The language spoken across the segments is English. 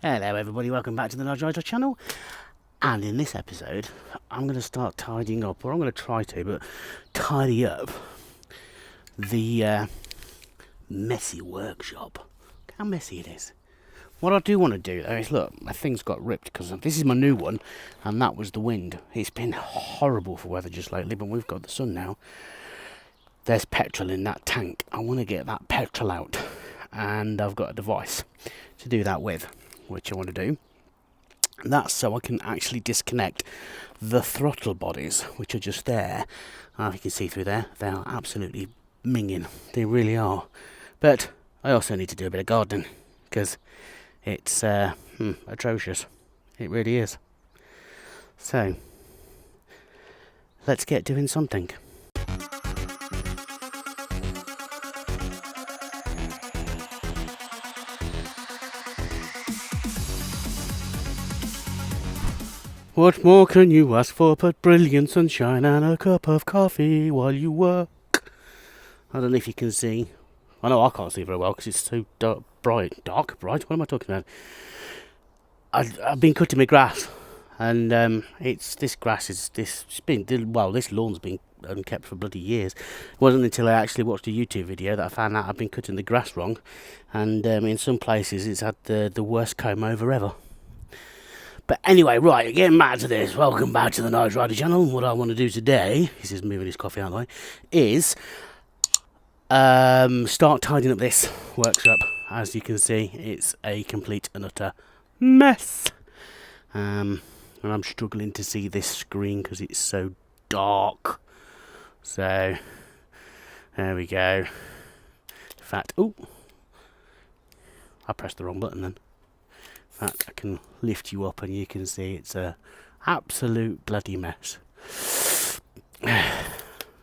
Hello everybody, welcome back to the Nige-Rider channel. And in this episode, I'm going to start tidying up, or I'm going to try to, but tidy up the messy workshop. Look how messy it is. What I do want to do though is, look, my thing's got ripped because this is my new one, and that was the wind. It's been horrible for weather just lately, but we've got the sun now. There's petrol in that tank. I want to get that petrol out, and I've got a device to do that with, which I want to do. And that's so I can actually disconnect the throttle bodies, which are just there. If you can see through there, they are absolutely minging. They really are. But I also need to do a bit of gardening because it's atrocious. It really is. So let's get doing something. What more can you ask for but brilliant sunshine and a cup of coffee while you work? I don't know if you can see. I know I can't see very well because it's so dark, bright. What am I talking about? I've been cutting my grass, and this lawn's been unkept for bloody years. It wasn't until I actually watched a YouTube video that I found out I've been cutting the grass wrong, and in some places it's had the worst comb over ever. But anyway, right, getting back to this. Welcome back to the Nige-Rider channel. What I want to do today, he's just moving his coffee out of the way, is start tidying up this workshop. As you can see, it's a complete and utter mess. And I'm struggling to see this screen because it's so dark. So, there we go. In fact, I pressed the wrong button then. I can lift you up and you can see it's a absolute bloody mess. But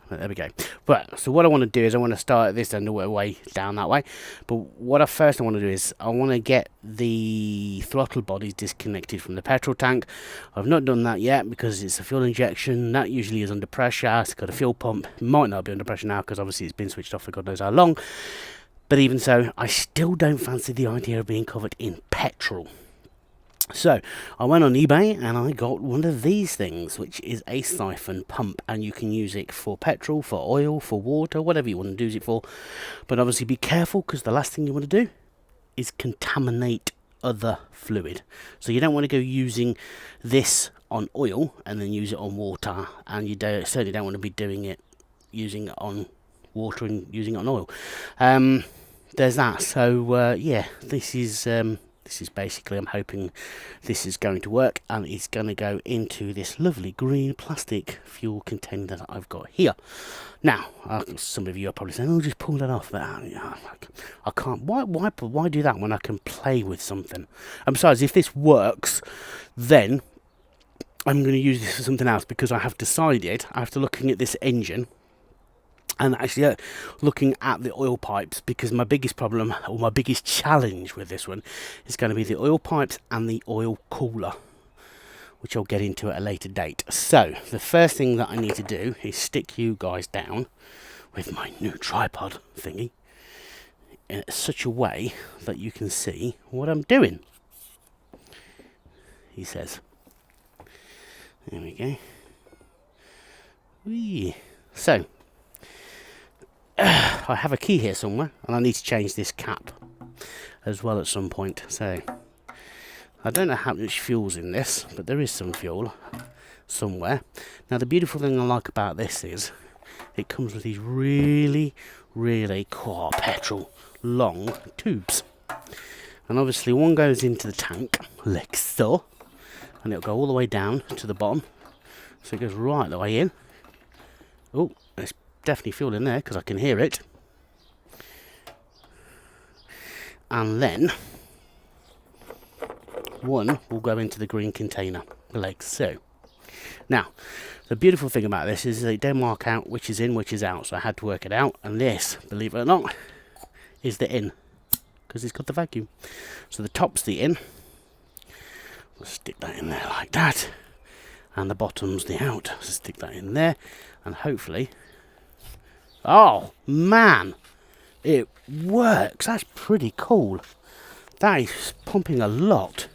there we go. But so what I want to do is I want to start this and the way down that way. But what I want to do is I want to get the throttle bodies disconnected from the petrol tank. I've not done that yet because it's a fuel injection. That usually is under pressure. It's got a fuel pump. It might not be under pressure now because obviously it's been switched off for God knows how long. But even so, I still don't fancy the idea of being covered in petrol. So I went on eBay and I got one of these things, which is a Syphon pump, and you can use it for petrol, for oil, for water, whatever you want to use it for. But obviously be careful, because the last thing you want to do is contaminate other fluid. So you don't want to go using this on oil and then use it on water, and you certainly don't want to be using it on water and using it on oil. There's that. So yeah, this is basically, I'm hoping this is going to work, and it's going to go into this lovely green plastic fuel container that I've got here. Now, some of you are probably saying, "Oh, just pull that off." But I can't. Why do that when I can play with something? And besides, if this works, then I'm going to use this for something else, because I have decided, after looking at this engine, and actually looking at the oil pipes, because my biggest problem, or my biggest challenge with this one, is going to be the oil pipes and the oil cooler, which I'll get into at a later date. So the first thing that I need to do is stick you guys down with my new tripod thingy in such a way that you can see what I'm doing, he says. There we go. Whee. So I have a key here somewhere, and I need to change this cap as well at some point. So I don't know how much fuel's in this, but there is some fuel somewhere. Now the beautiful thing I like about this is it comes with these really petrol long tubes, and obviously one goes into the tank like so, and it'll go all the way down to the bottom, so it goes right the way in. Oh, there's definitely fuel in there because I can hear it. And then one will go into the green container like so. Now the beautiful thing about this is they don't mark out which is in, which is out, so I had to work it out. And this, believe it or not, is the in, because it's got the vacuum. So the top's the in. We'll stick that in there like that, and the bottom's the out, so stick that in there, and hopefully, oh man, it works. That's pretty cool. That is pumping a lot.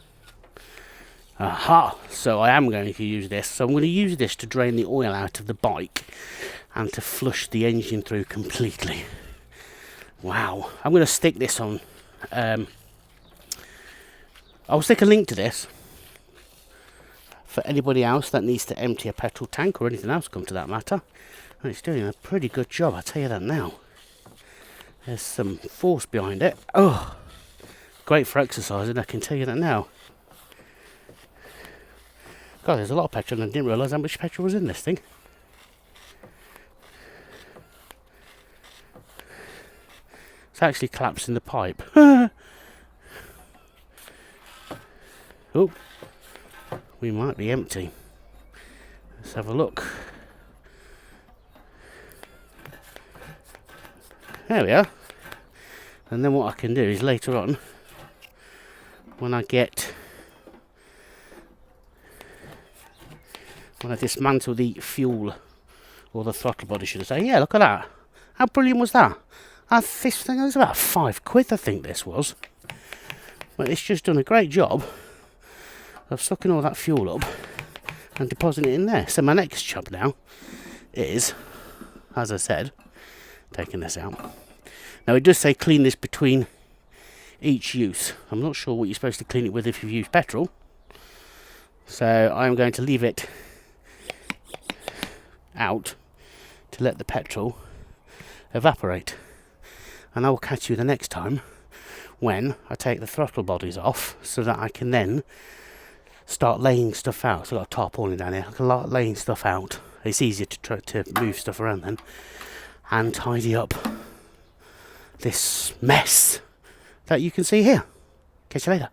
Aha! So I am going to use this. So I'm going to use this to drain the oil out of the bike and to flush the engine through completely. Wow. I'm going to stick this on. I'll stick a link to this for anybody else that needs to empty a petrol tank or anything else, come to that matter. And it's doing a pretty good job, I'll tell you that now. There's some force behind it. Oh, great for exercising, I can tell you that now. God, there's a lot of petrol and I didn't realise how much petrol was in this thing. It's actually collapsing the pipe. Oh, we might be empty. Let's have a look. There we are. And then what I can do is later on, when I dismantle the fuel, or the throttle body should I say, yeah, look at that. How brilliant was that? This thing was about £5, I think this was. But it's just done a great job of sucking all that fuel up and depositing it in there. So my next job now is, as I said, taking this out. Now it does say clean this between each use. I'm not sure what you're supposed to clean it with if you've used petrol. So I'm going to leave it out to let the petrol evaporate. And I will catch you the next time when I take the throttle bodies off so that I can then start laying stuff out. So I've got a tarpaulin down here. I can start laying stuff out. It's easier to try to move stuff around then and tidy up this mess that you can see here. Catch you later.